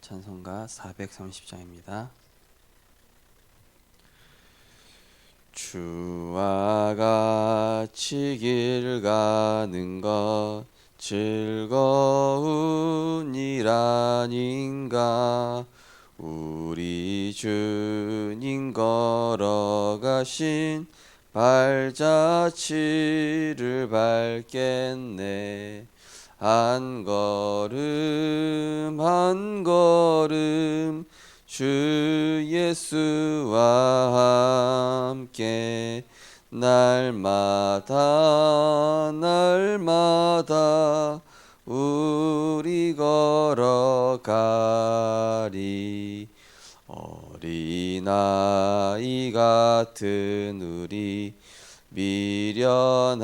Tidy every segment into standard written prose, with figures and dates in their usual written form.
찬송가 430장입니다. 주와 같이 길 가는 것 즐거운 일 아닌가. 우리 주님 걸어가신 발자취를 밟겠네. 한 걸음 한 걸음 주 예수와 함께 날마다 날마다 우리 걸어가리. 어린아이 같은 우리 미련하고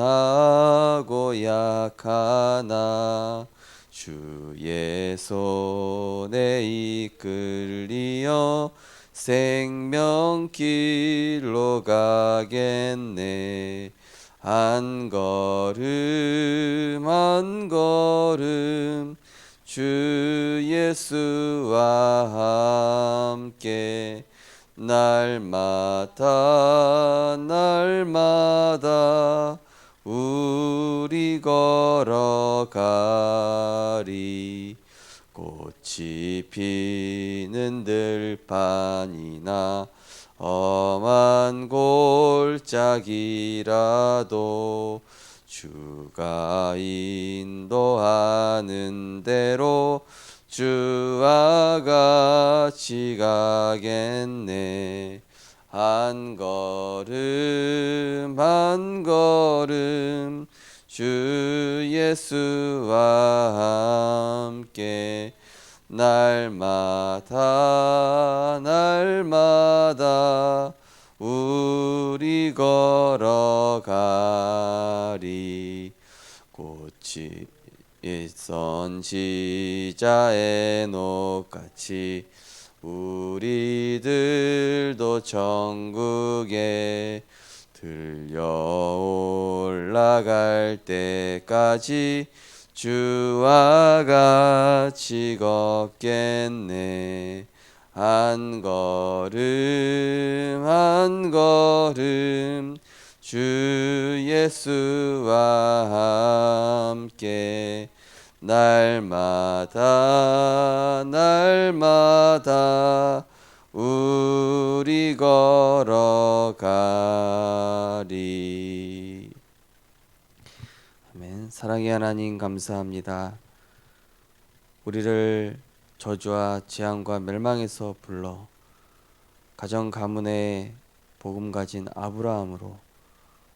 약하나 주의 손에 이끌리어 생명길로 가겠네. 한 걸음 한 걸음 주 예수와 함께 날마다 날마다 우리 걸어가리. 꽃이 피는 들판이나 험한 골짜기라도 주가 인도하는 대로 주와 같이 가겠네. 한 걸음 한 걸음 주 예수와 함께 날마다 날마다 우리 걸어가리. 꽃이 선지자 에녹같이 우리들도 천국에 들려 올라갈 때까지 주와 같이 걷겠네. 한 걸음 한 걸음 주 예수와 함께 날마다 날마다 우리 걸어가리. 아멘. 사랑의 하나님 감사합니다. 우리를 저주와 재앙과 멸망에서 불러 가정 가문에 복음 가진 아브라함으로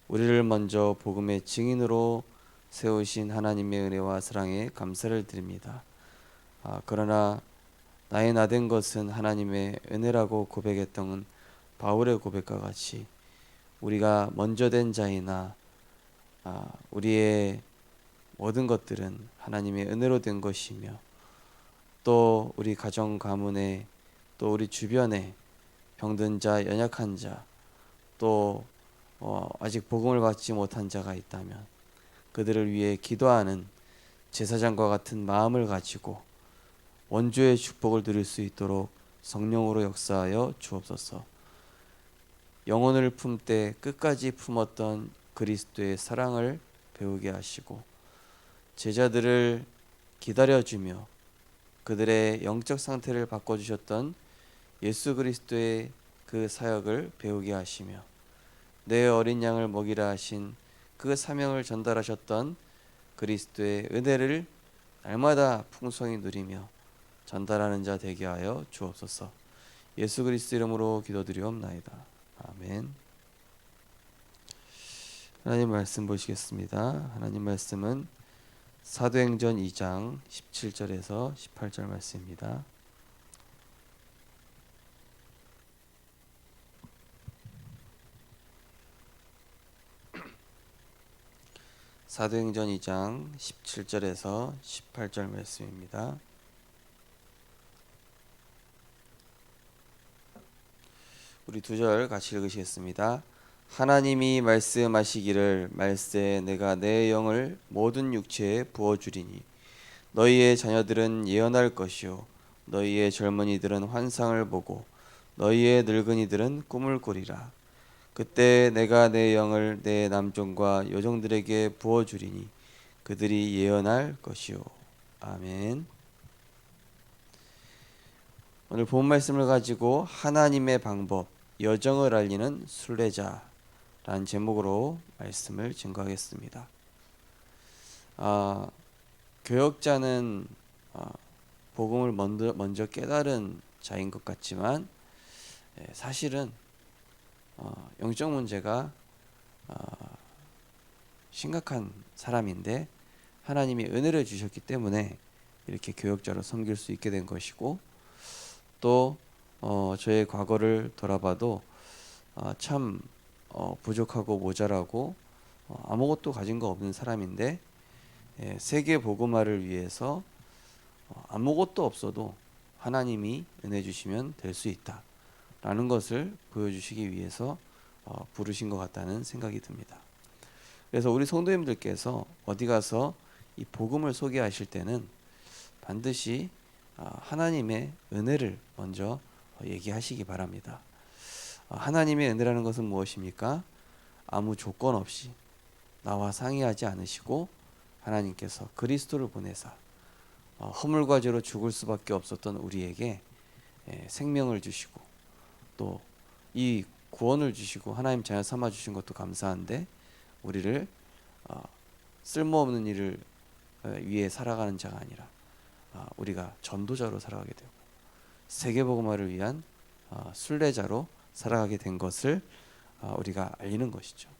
우리를 먼저 복음의 증인으로 세우신 하나님의 은혜와 사랑에 감사를 드립니다. 그러나 나의 나된 것은 하나님의 은혜라고 고백했던 바울의 고백과 같이 우리가 먼저 된 자이나 우리의 모든 것들은 하나님의 은혜로 된 것이며, 또 우리 가정 가문에 또 우리 주변에 병든 자, 연약한 자, 또 아직 복음을 받지 못한 자가 있다면 그들을 위해 기도하는 제사장과 같은 마음을 가지고 원주의 축복을 누릴 수 있도록 성령으로 역사하여 주옵소서. 영혼을 품되 끝까지 품었던 그리스도의 사랑을 배우게 하시고 제자들을 기다려주며 그들의 영적 상태를 바꿔주셨던 예수 그리스도의 그 사역을 배우게 하시며 내 어린 양을 먹이라 하신 그 사명을 전달하셨던 그리스도의 은혜를 날마다 풍성히 누리며 전달하는 자 되게 하여 주옵소서. 예수 그리스도 이름으로 기도드리옵나이다. 아멘. 하나님 말씀 보시겠습니다. 하나님 말씀은 사도행전 2장 17절에서 18절 말씀입니다. 사도행전 2장 17절에서 18절 말씀입니다. 우리 두 절 같이 읽으시겠습니다. 하나님이 말씀하시기를 말세 내가 내 영을 모든 육체에 부어주리니 너희의 자녀들은 예언할 것이요 너희의 젊은이들은 환상을 보고 너희의 늙은이들은 꿈을 꾸리라. 그때 내가 내 영을 내 남종과 여종들에게 부어주리니 그들이 예언할 것이요. 아멘. 오늘 본 말씀을 가지고 하나님의 방법, 여정을 알리는 순례자라는 제목으로 말씀을 증거하겠습니다. 교역자는 복음을 먼저 깨달은 자인 것 같지만 사실은 영적 문제가 심각한 사람인데 하나님이 은혜를 주셨기 때문에 이렇게 교역자로 섬길 수 있게 된 것이고, 또 저의 과거를 돌아봐도 참 부족하고 모자라고 아무것도 가진 거 없는 사람인데 세계 복음화를 위해서 아무것도 없어도 하나님이 은혜 주시면 될 수 있다라는 것을 보여주시기 위해서 부르신 것 같다는 생각이 듭니다. 그래서 우리 성도님들께서 어디 가서 이 복음을 소개하실 때는 반드시 하나님의 은혜를 먼저 얘기하시기 바랍니다. 하나님의 은혜라는 것은 무엇입니까? 아무 조건 없이 나와 상의하지 않으시고 하나님께서 그리스도를 보내사 허물과 죄로 죽을 수밖에 없었던 우리에게 생명을 주시고 또 이 구원을 주시고 하나님 자녀 삼아 주신 것도 감사한데 우리를 쓸모없는 일을 위해 살아가는 자가 아니라 우리가 전도자로 살아가게 되고 세계복음화를 위한 순례자로 살아가게 된 것을 우리가 알리는 것이죠.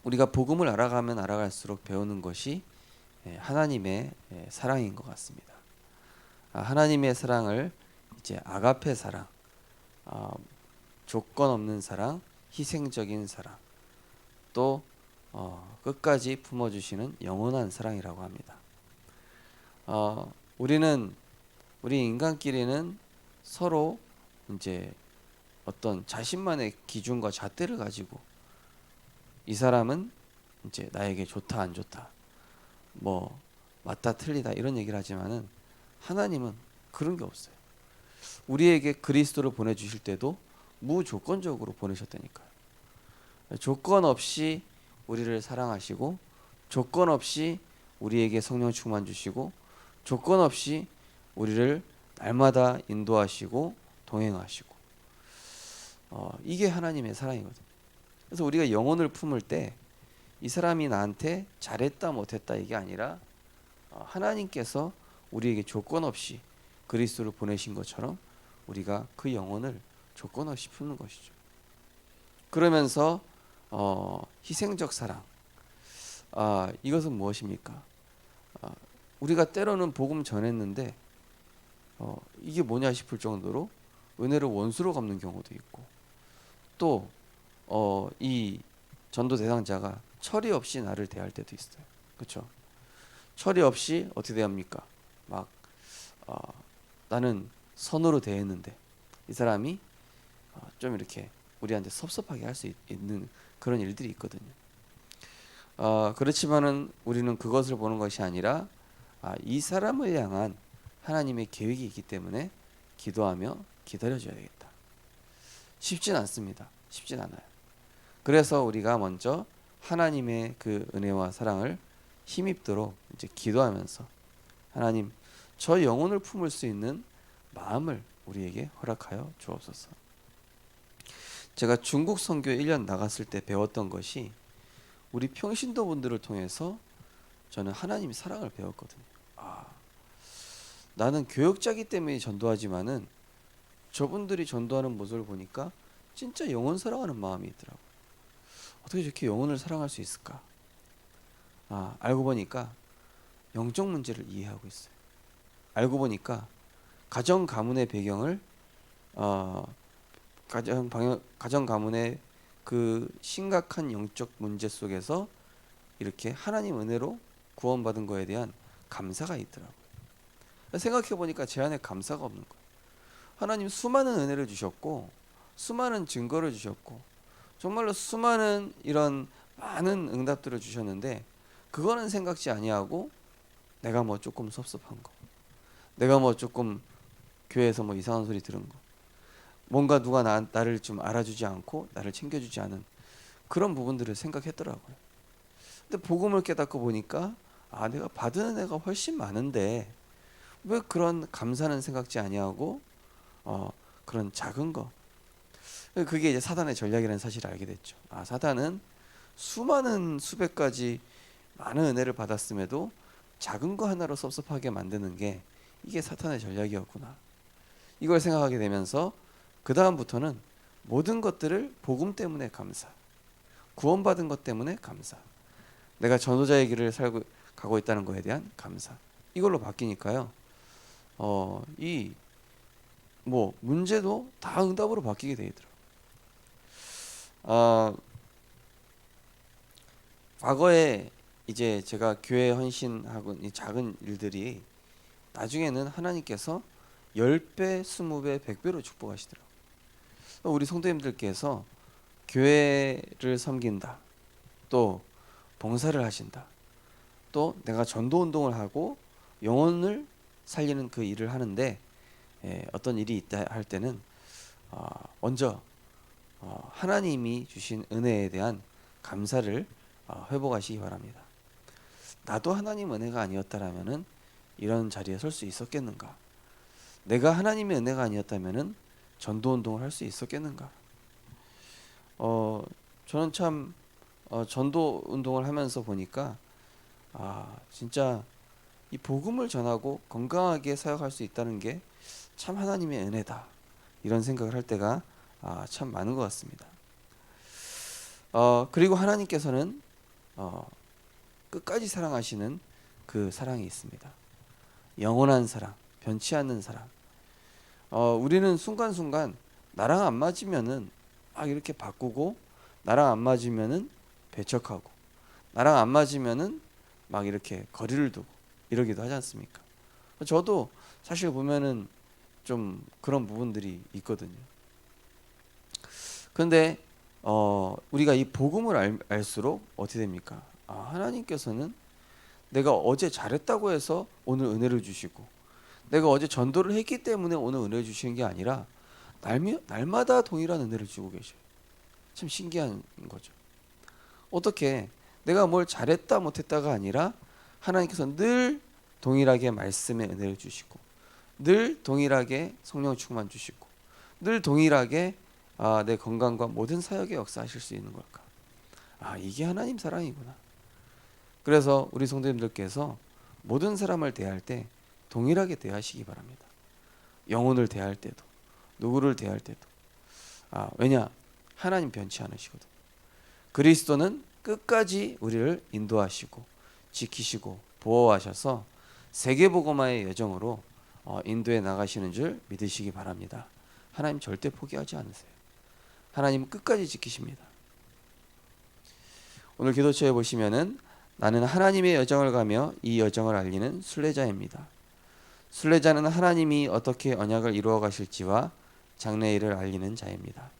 우리가 복음을 알아가면 알아갈수록 배우는 것이 하나님의 사랑인 것 같습니다. 하나님의 사랑을 이제 아가페 사랑, 조건 없는 사랑, 희생적인 사랑, 또 끝까지 품어주시는 영원한 사랑이라고 합니다. 우리 인간끼리는 서로 이제 어떤 자신만의 기준과 잣대를 가지고 이 사람은 이제 나에게 좋다 안 좋다, 뭐 맞다 틀리다 이런 얘기를 하지만은 하나님은 그런 게 없어요. 우리에게 그리스도를 보내주실 때도 무조건적으로 보내셨다니까요. 조건 없이 우리를 사랑하시고 조건 없이 우리에게 성령 충만 주시고 조건 없이 우리를 날마다 인도하시고 동행하시고 이게 하나님의 사랑이거든요. 그래서 우리가 영혼을 품을 때 이 사람이 나한테 잘했다 못했다 이게 아니라 하나님께서 우리에게 조건 없이 그리스도를 보내신 것처럼 우리가 그 영혼을 조건 없이 품는 것이죠. 그러면서 희생적 사랑, 이것은 무엇입니까? 우리가 때로는 복음 전했는데 이게 뭐냐 싶을 정도로 은혜를 원수로 갚는 경우도 있고, 또 이 전도 대상자가 철이 없이 나를 대할 때도 있어요. 그렇죠? 철이 없이 어떻게 대합니까? 막 나는 선으로 대했는데 이 사람이 좀 이렇게 우리한테 섭섭하게 할 수 있는 그런 일들이 있거든요. 그렇지만은 우리는 그것을 보는 것이 아니라 이 사람을 향한 하나님의 계획이 있기 때문에 기도하며 기다려줘야 되겠다. 쉽진 않습니다. 쉽진 않아요. 그래서 우리가 먼저 하나님의 그 은혜와 사랑을 힘입도록 이제 기도하면서 하나님, 저 영혼을 품을 수 있는 마음을 우리에게 허락하여 주옵소서. 제가 중국 선교에 1년 나갔을 때 배웠던 것이 우리 평신도 분들을 통해서 저는 하나님의 사랑을 배웠거든요. 나는 교역자기 때문에 전도하지만은 저분들이 전도하는 모습을 보니까 진짜 영혼 사랑하는 마음이 있더라고요. 어떻게 저렇게 영혼을 사랑할 수 있을까? 알고 보니까 영적 문제를 이해하고 있어요. 알고 보니까 가정 가문의 배경을 가정 가문의 그 심각한 영적 문제 속에서 이렇게 하나님 은혜로 구원받은 거에 대한 감사가 있더라고요. 생각해 보니까 제 안에 감사가 없는 거예요. 하나님 수많은 은혜를 주셨고 수많은 증거를 주셨고 정말로 수많은 이런 많은 응답들을 주셨는데 그거는 생각지 아니하고 내가 뭐 조금 섭섭한 거, 내가 뭐 조금 교회에서 뭐 이상한 소리 들은 거, 뭔가 누가 나를 좀 알아주지 않고 나를 챙겨주지 않은 그런 부분들을 생각했더라고요. 근데 복음을 깨닫고 보니까 아, 내가 받은 은혜가 훨씬 많은데 왜 그런 감사는 생각지 아니하고 그런 작은 거, 그게 이제 사단의 전략이라는 사실을 알게 됐죠. 아, 사단은 수많은 수백 가지 많은 은혜를 받았음에도 작은 거 하나로 섭섭하게 만드는 게 이게 사탄의 전략이었구나. 이걸 생각하게 되면서 그 다음부터는 모든 것들을 복음 때문에 감사, 구원받은 것 때문에 감사, 내가 전도자의 길을 살고 가고 있다는 거에 대한 감사, 이걸로 바뀌니까요. 이 뭐 문제도 다 응답으로 바뀌게 되더라고요. 과거에 이제 제가 교회 헌신하고 이 작은 일들이 나중에는 하나님께서 10배, 20배, 100배로 축복하시더라고요. 우리 성도님들께서 교회를 섬긴다, 또 봉사를 하신다, 또 내가 전도 운동을 하고 영혼을 살리는 그 일을 하는데 어떤 일이 있다 할 때는 먼저 하나님이 주신 은혜에 대한 감사를 회복하시기 바랍니다. 나도 하나님 은혜가 아니었다라면은 이런 자리에 설 수 있었겠는가? 내가 하나님의 은혜가 아니었다면은 전도 운동을 할 수 있었겠는가? 저는 참 전도 운동을 하면서 보니까 진짜 이 복음을 전하고 건강하게 사역할 수 있다는 게 참 하나님의 은혜다, 이런 생각을 할 때가 참 많은 것 같습니다. 그리고 하나님께서는 끝까지 사랑하시는 그 사랑이 있습니다. 영원한 사랑, 변치 않는 사랑. 우리는 순간순간 나랑 안 맞으면은 막 이렇게 바꾸고, 나랑 안 맞으면은 배척하고, 나랑 안 맞으면은 막 이렇게 거리를 두고 이러기도 하지 않습니까? 저도 사실 보면은 좀 그런 부분들이 있거든요. 그런데 우리가 이 복음을 알수록 어떻게 됩니까? 하나님께서는 내가 어제 잘했다고 해서 오늘 은혜를 주시고, 내가 어제 전도를 했기 때문에 오늘 은혜를 주시는 게 아니라 날마다 동일한 은혜를 주고 계셔요. 참 신기한 거죠. 어떻게 내가 뭘 잘했다 못했다가 아니라 하나님께서 늘 동일하게 말씀의 은혜를 주시고, 늘 동일하게 성령 충만 주시고, 늘 동일하게 내 건강과 모든 사역에 역사하실 수 있는 걸까? 이게 하나님 사랑이구나. 그래서 우리 성도님들께서 모든 사람을 대할 때 동일하게 대하시기 바랍니다. 영혼을 대할 때도, 누구를 대할 때도. 왜냐? 하나님 변치 않으시거든. 그리스도는 끝까지 우리를 인도하시고 지키시고 보호하셔서 세계복음화의 여정으로 인도해 나가시는 줄 믿으시기 바랍니다. 하나님 절대 포기하지 않으세요. 하나님 끝까지 지키십니다. 오늘 기도처에 보시면은 나는 하나님의 여정을 가며 이 여정을 알리는 순례자입니다. 순례자는 하나님이 어떻게 언약을 이루어 가실지와 장래일을 알리는 자입니다.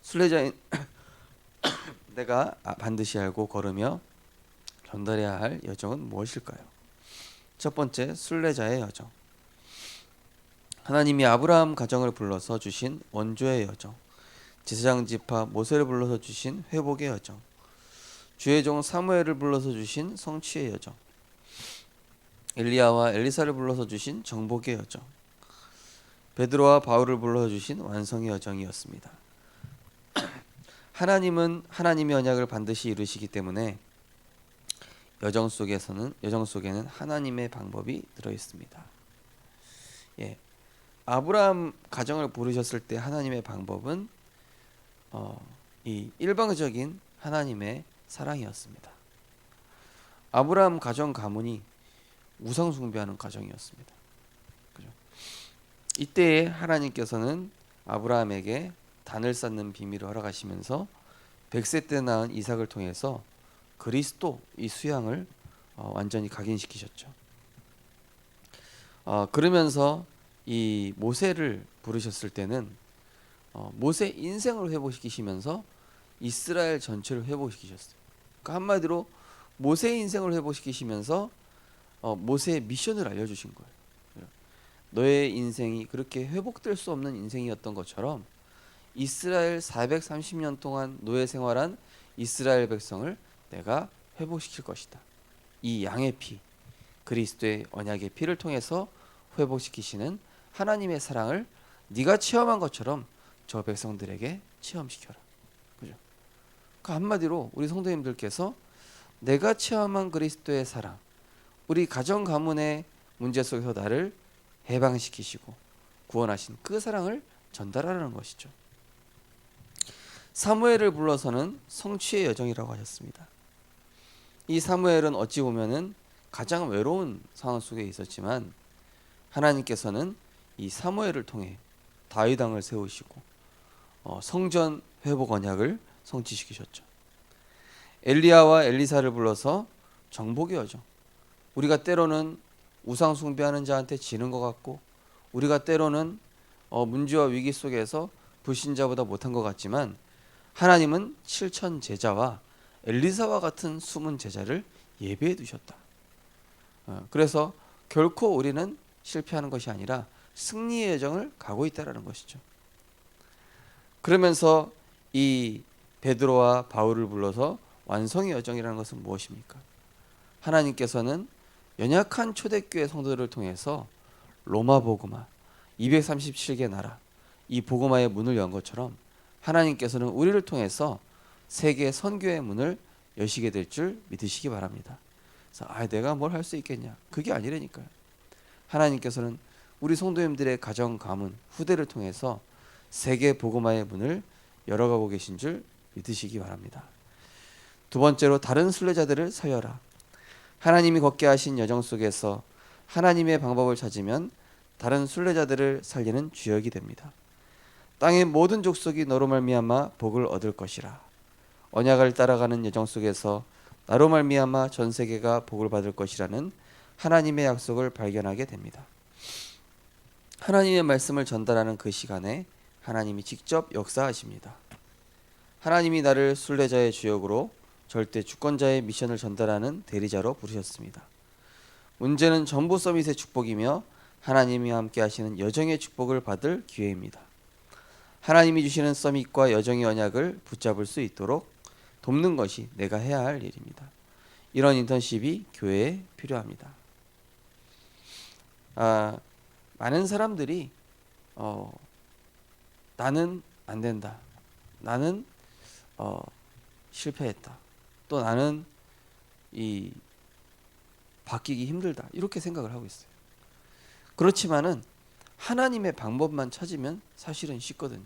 순례자인 내가 반드시 알고 걸으며 전달해야 할 여정은 무엇일까요? 첫 번째, 순례자의 여정. 하나님이 아브라함 가정을 불러서 주신 원조의 여정, 제사장 지파 모세를 불러서 주신 회복의 여정, 주의 종 사무엘을 불러서 주신 성취의 여정, 엘리야와 엘리사를 불러서 주신 정복의 여정, 베드로와 바울을 불러서 주신 완성의 여정이었습니다. 하나님은 하나님의 언약을 반드시 이루시기 때문에 여정 속에는 하나님의 방법이 들어 있습니다. 아브라함 가정을 부르셨을 때 하나님의 방법은 이 일방적인 하나님의 사랑이었습니다. 아브라함 가정 가문이 우상 숭배하는 가정이었습니다. 그죠? 이때에 하나님께서는 아브라함에게 단을 쌓는 비밀을 허락하시면서 100세 때 낳은 이삭을 통해서 그리스도 이 수양을 완전히 각인시키셨죠. 그러면서 이 모세를 부르셨을 때는 모세 인생을 회복시키시면서 이스라엘 전체를 회복시키셨어요. 그러니까 한마디로 모세 인생을 회복시키시면서 모세의 미션을 알려주신 거예요. 너의 인생이 그렇게 회복될 수 없는 인생이었던 것처럼 이스라엘 430년 동안 노예 생활한 이스라엘 백성을 내가 회복시킬 것이다. 이 양의 피, 그리스도의 언약의 피를 통해서 회복시키시는 하나님의 사랑을 네가 체험한 것처럼 저 백성들에게 체험시켜라. 그죠? 그 한마디로 우리 성도님들께서 내가 체험한 그리스도의 사랑, 우리 가정 가문의 문제 속에서 나를 해방시키시고 구원하신 그 사랑을 전달하라는 것이죠. 사무엘을 불러서는 성취의 여정이라고 하셨습니다. 이 사무엘은 어찌 보면은 가장 외로운 상황 속에 있었지만 하나님께서는 이 사무엘을 통해 다윗 왕을 세우시고 성전 회복 언약을 성취시키셨죠. 엘리야와 엘리사를 불러서 정복의 여정. 우리가 때로는 우상 숭배하는 자한테 지는 것 같고, 우리가 때로는 문제와 위기 속에서 불신자보다 못한 것 같지만 하나님은 7천 제자와 엘리사와 같은 숨은 제자를 예배해 두셨다. 그래서 결코 우리는 실패하는 것이 아니라 승리의 여정을 가고 있다라는 것이죠. 그러면서 이 베드로와 바울을 불러서 완성의 여정이라는 것은 무엇입니까? 하나님께서는 연약한 초대교회 성도들을 통해서 로마 복음화 237개 나라 이 복음화의 문을 연 것처럼 하나님께서는 우리를 통해서 세계 선교의 문을 여시게 될 줄 믿으시기 바랍니다. 그래서 내가 뭘 할 수 있겠냐? 그게 아니라니까요. 하나님께서는 우리 성도님들의 가정 가문 후대를 통해서 세계 복음화의 문을 열어가고 계신 줄 믿으시기 바랍니다. 두 번째로 다른 순례자들을 살려라. 하나님이 걷게 하신 여정 속에서 하나님의 방법을 찾으면 다른 순례자들을 살리는 주역이 됩니다. 땅의 모든 족속이 너로 말미암아 복을 얻을 것이라. 언약을 따라가는 여정 속에서 나로 말미암아 전 세계가 복을 받을 것이라는 하나님의 약속을 발견하게 됩니다. 하나님의 말씀을 전달하는 그 시간에 하나님이 직접 역사하십니다. 하나님이 나를 순례자의 주역으로 절대 주권자의 미션을 전달하는 대리자로 부르셨습니다. 문제는 전부 서밋의 축복이며 하나님이 함께 하시는 여정의 축복을 받을 기회입니다. 하나님이 주시는 서밋과 여정의 언약을 붙잡을 수 있도록 돕는 것이 내가 해야 할 일입니다. 이런 인턴십이 교회에 필요합니다. 많은 사람들이 나는 안 된다. 나는 실패했다. 또 나는 바뀌기 힘들다. 이렇게 생각을 하고 있어요. 그렇지만은 하나님의 방법만 찾으면 사실은 쉽거든요.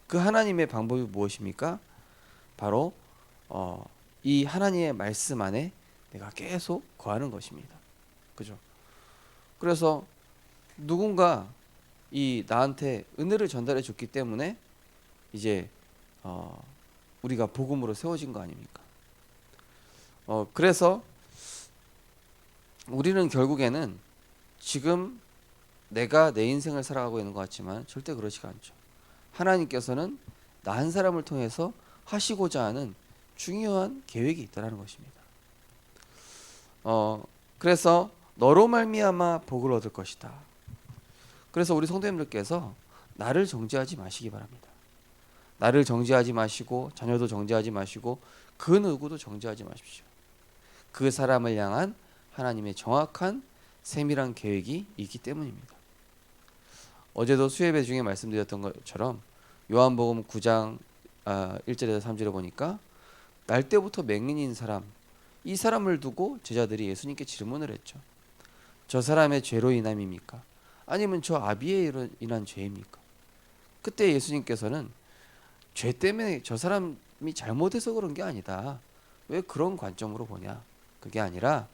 그 하나님의 방법이 무엇입니까? 바로 이 하나님의 말씀 안에 내가 계속 거하는 것입니다. 그죠? 그래서 누군가 나한테 은혜를 전달해 줬기 때문에 이제 우리가 복음으로 세워진 거 아닙니까? 그래서 우리는 결국에는 지금 내가 내 인생을 살아가고 있는 것 같지만 절대 그렇지가 않죠. 하나님께서는 나 한 사람을 통해서 하시고자 하는 중요한 계획이 있다는 것입니다. 그래서 너로 말미암아 복을 얻을 것이다. 그래서 우리 성도님들께서 나를 정죄하지 마시기 바랍니다. 나를 정죄하지 마시고 자녀도 정죄하지 마시고 그 누구도 정죄하지 마십시오. 그 사람을 향한 하나님의 정확한 세밀한 계획이 있기 때문입니다. 어제도 수예배 중에 말씀드렸던 것처럼 요한복음 9장 1절에서 3절에 보니까 날 때부터 맹인인 사람, 이 사람을 두고 제자들이 예수님께 질문을 했죠. 저 사람의 죄로 인함입니까? 아니면 저 아비에 인한 죄입니까? 그때 예수님께서는 죄 때문에 저 사람이 잘못해서 그런 게 아니다. 왜 그런 관점으로 보냐? 그게 아니라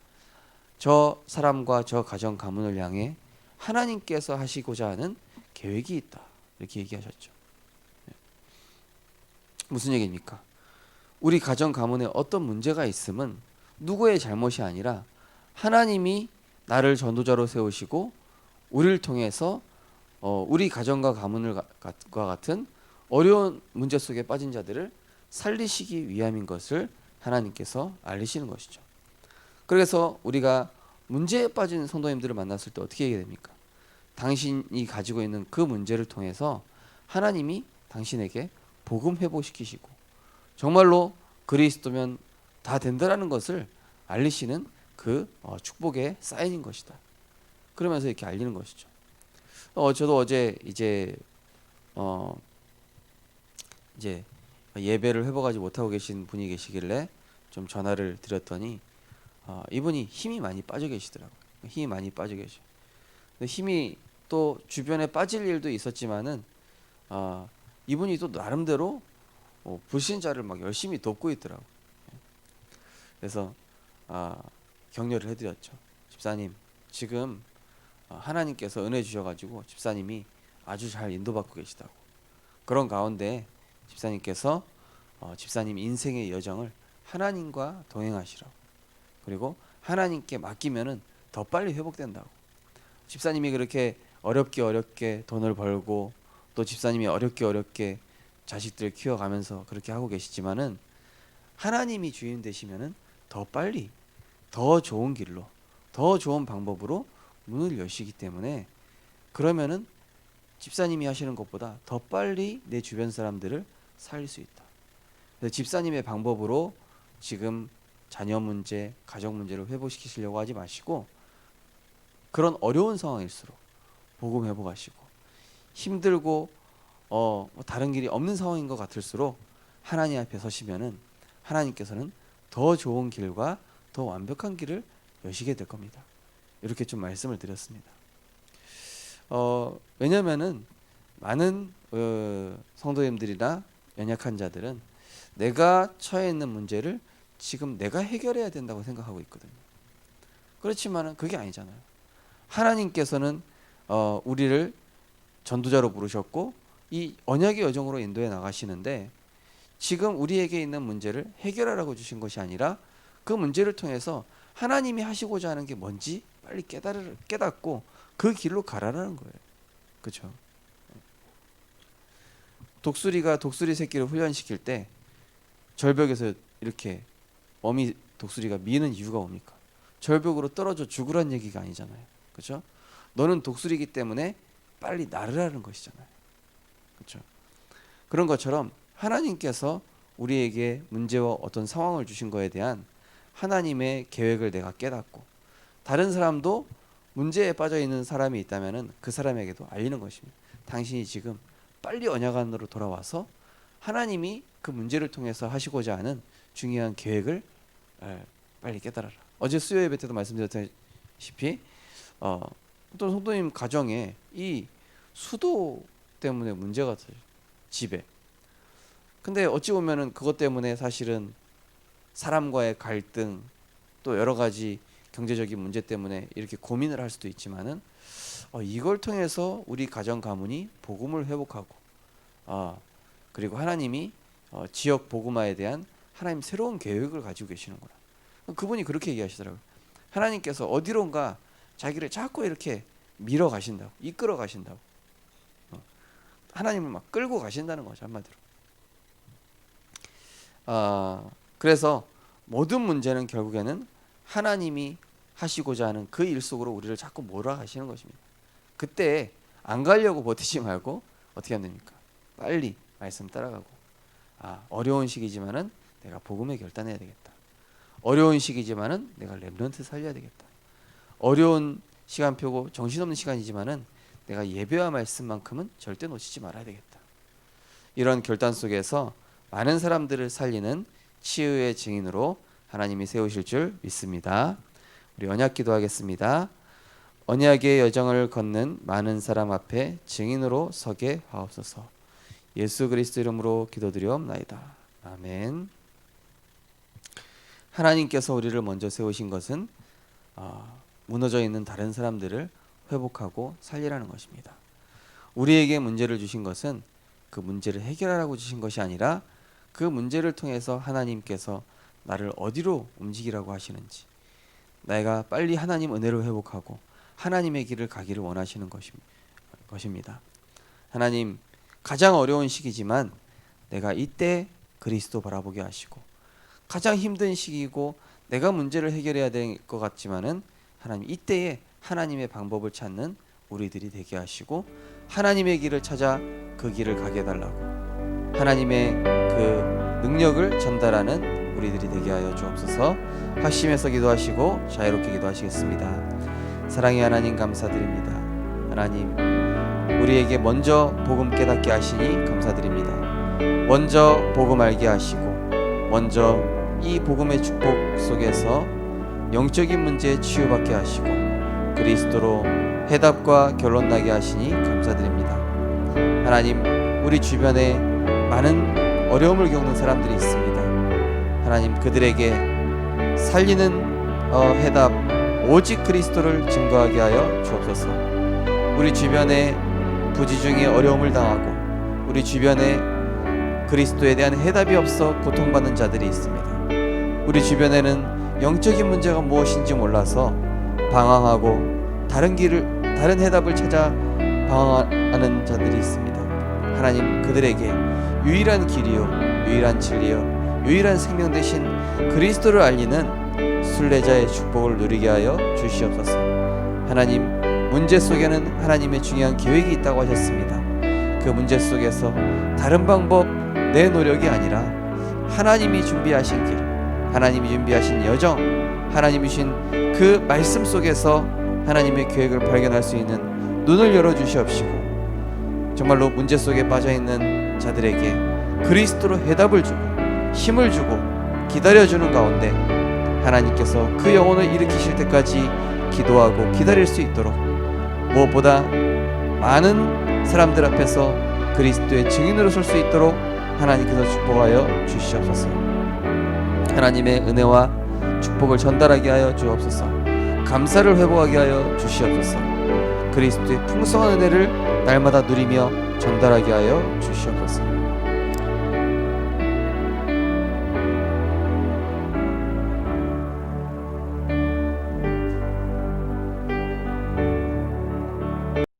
저 사람과 저 가정 가문을 향해 하나님께서 하시고자 하는 계획이 있다. 이렇게 얘기하셨죠. 무슨 얘기입니까? 우리 가정 가문에 어떤 문제가 있음은 누구의 잘못이 아니라 하나님이 나를 전도자로 세우시고 우리를 통해서 우리 가정과 가문과 같은 어려운 문제 속에 빠진 자들을 살리시기 위함인 것을 하나님께서 알리시는 것이죠. 그래서 우리가 문제에 빠진 성도님들을 만났을 때 어떻게 하게 됩니까? 당신이 가지고 있는 그 문제를 통해서 하나님이 당신에게 복음 회복시키시고 정말로 그리스도면 다 된다라는 것을 알리시는 그 축복의 사인인 것이다. 그러면서 이렇게 알리는 것이죠. 저도 어제 어, 이제 예배를 회복하지 못하고 계신 분이 계시길래 좀 전화를 드렸더니 이분이 힘이 많이 빠져 계시더라고요. 힘이 많이 빠져 계셔. 근데 힘이 또 주변에 빠질 일도 있었지만은 이분이 또 나름대로 불신자를 막 열심히 돕고 있더라고. 그래서 격려를 해드렸죠. 집사님, 지금 하나님께서 은혜 주셔가지고 집사님이 아주 잘 인도받고 계시다고. 그런 가운데 집사님께서 집사님 인생의 여정을 하나님과 동행하시라고. 그리고 하나님께 맡기면은 더 빨리 회복된다고. 집사님이 그렇게 어렵게 돈을 벌고 또 집사님이 어렵게 자식들 키워가면서 그렇게 하고 계시지만은 하나님이 주인 되시면은 더 빨리 더 좋은 길로 더 좋은 방법으로 문을 여시기 때문에 그러면은 집사님이 하시는 것보다 더 빨리 내 주변 사람들을 살릴 수 있다. 그래서 집사님의 방법으로 지금 자녀 문제, 가정 문제를 회복시키시려고 하지 마시고 그런 어려운 상황일수록 복음 회복하시고 힘들고 다른 길이 없는 상황인 것 같을수록 하나님 앞에 서시면은 하나님께서는 더 좋은 길과 더 완벽한 길을 여시게 될 겁니다. 이렇게 좀 말씀을 드렸습니다. 왜냐면은 많은 성도님들이나 연약한 자들은 내가 처해 있는 문제를 지금 내가 해결해야 된다고 생각하고 있거든요. 그렇지만은 그게 아니잖아요. 하나님께서는 우리를 전도자로 부르셨고 이 언약의 여정으로 인도해 나가시는데 지금 우리에게 있는 문제를 해결하라고 주신 것이 아니라 그 문제를 통해서 하나님이 하시고자 하는 게 뭔지 빨리 깨닫고 그 길로 가라라는 거예요. 그렇죠? 독수리가 독수리 새끼를 훈련시킬 때 절벽에서 이렇게 어미 독수리가 미는 이유가 뭡니까? 절벽으로 떨어져 죽으란 얘기가 아니잖아요. 그렇죠? 너는 독수리이기 때문에 빨리 나르라는 것이잖아요. 그렇죠? 그런 것처럼 하나님께서 우리에게 문제와 어떤 상황을 주신 거에 대한 하나님의 계획을 내가 깨닫고 다른 사람도 문제에 빠져 있는 사람이 있다면은 그 사람에게도 알리는 것입니다. 당신이 지금 빨리 언약 안으로 돌아와서 하나님이 그 문제를 통해서 하시고자 하는 중요한 계획을 빨리 깨달아라. 어제 수요 예배 때도 말씀드렸다시피 또 성도님 가정에 이 수도 때문에 문제가 있어요. 집에. 근데 어찌 보면은 그것 때문에 사실은 사람과의 갈등 또 여러 가지 경제적인 문제 때문에 이렇게 고민을 할 수도 있지만은 이걸 통해서 우리 가정 가문이 복음을 회복하고 그리고 하나님이 지역 복음화에 대한 하나님 새로운 계획을 가지고 계시는구나. 그분이 그렇게 얘기하시더라고요. 하나님께서 어디론가 자기를 자꾸 이렇게 밀어 가신다고, 이끌어 가신다고. 하나님을 막 끌고 가신다는 거죠, 한마디로. 그래서 모든 문제는 결국에는 하나님이 하시고자 하는 그 일 속으로 우리를 자꾸 몰아가시는 것입니다. 그때 안 가려고 버티지 말고 어떻게 하면 됩니까? 빨리 말씀 따라가고 어려운 시기지만은 내가 복음에 결단해야 되겠다. 어려운 시기지만은 내가 렘넌트 살려야 되겠다. 어려운 시간표고 정신없는 시간이지만은 내가 예배와 말씀만큼은 절대 놓치지 말아야 되겠다. 이런 결단 속에서 많은 사람들을 살리는 치유의 증인으로 하나님이 세우실 줄 믿습니다. 우리 언약 기도하겠습니다. 언약의 여정을 걷는 많은 사람 앞에 증인으로 서게 하옵소서. 예수 그리스도 이름으로 기도드리옵나이다. 아멘. 하나님께서 우리를 먼저 세우신 것은 무너져 있는 다른 사람들을 회복하고 살리라는 것입니다. 우리에게 문제를 주신 것은 그 문제를 해결하라고 주신 것이 아니라 그 문제를 통해서 하나님께서 나를 어디로 움직이라고 하시는지 내가 빨리 하나님 은혜로 회복하고 하나님의 길을 가기를 원하시는 것입니다. 하나님, 가장 어려운 시기지만 내가 이때 그리스도 바라보게 하시고 가장 힘든 시기이고 내가 문제를 해결해야 될 것 같지만은 하나님 이때에 하나님의 방법을 찾는 우리들이 되게 하시고 하나님의 길을 찾아 그 길을 가게 해달라고 하나님의 그 능력을 전달하는 우리들이 되게 하여 주옵소서. 합심해서 기도하시고 자유롭게 기도하시겠습니다. 사랑의 하나님 감사드립니다. 하나님 우리에게 먼저 복음 깨닫게 하시니 감사드립니다. 먼저 복음 알게 하시고 먼저 이 복음의 축복 속에서 영적인 문제에 치유받게 하시고 그리스도로 해답과 결론 나게 하시니 감사드립니다. 하나님 우리 주변에 많은 어려움을 겪는 사람들이 있습니다. 하나님 그들에게 살리는 해답 오직 그리스도를 증거하게 하여 주옵소서. 우리 주변에 부지 중에 어려움을 당하고 우리 주변에 그리스도에 대한 해답이 없어 고통받는 자들이 있습니다. 우리 주변에는 영적인 문제가 무엇인지 몰라서 방황하고 다른 해답을 찾아 방황하는 자들이 있습니다. 하나님 그들에게 유일한 길이요 유일한 진리요 유일한 생명 되신 그리스도를 알리는 순례자의 축복을 누리게 하여 주시옵소서. 하나님 문제 속에는 하나님의 중요한 계획이 있다고 하셨습니다. 그 문제 속에서 다른 방법 내 노력이 아니라 하나님이 준비하신 길 하나님이 준비하신 여정 하나님이 주신 그 말씀 속에서 하나님의 계획을 발견할 수 있는 눈을 열어주시옵시고 정말로 문제 속에 빠져있는 자들에게 그리스도로 해답을 주고 힘을 주고 기다려주는 가운데 하나님께서 그 영혼을 일으키실 때까지 기도하고 기다릴 수 있도록 무엇보다 많은 사람들 앞에서 그리스도의 증인으로 설 수 있도록 하나님께서 축복하여 주시옵소서. 하나님의 은혜와 축복을 전달하게 하여 주옵소서. 감사를 회복하게 하여 주시옵소서. 그리스도의 풍성한 은혜를 날마다 누리며 전달하게 하여 주시옵소서.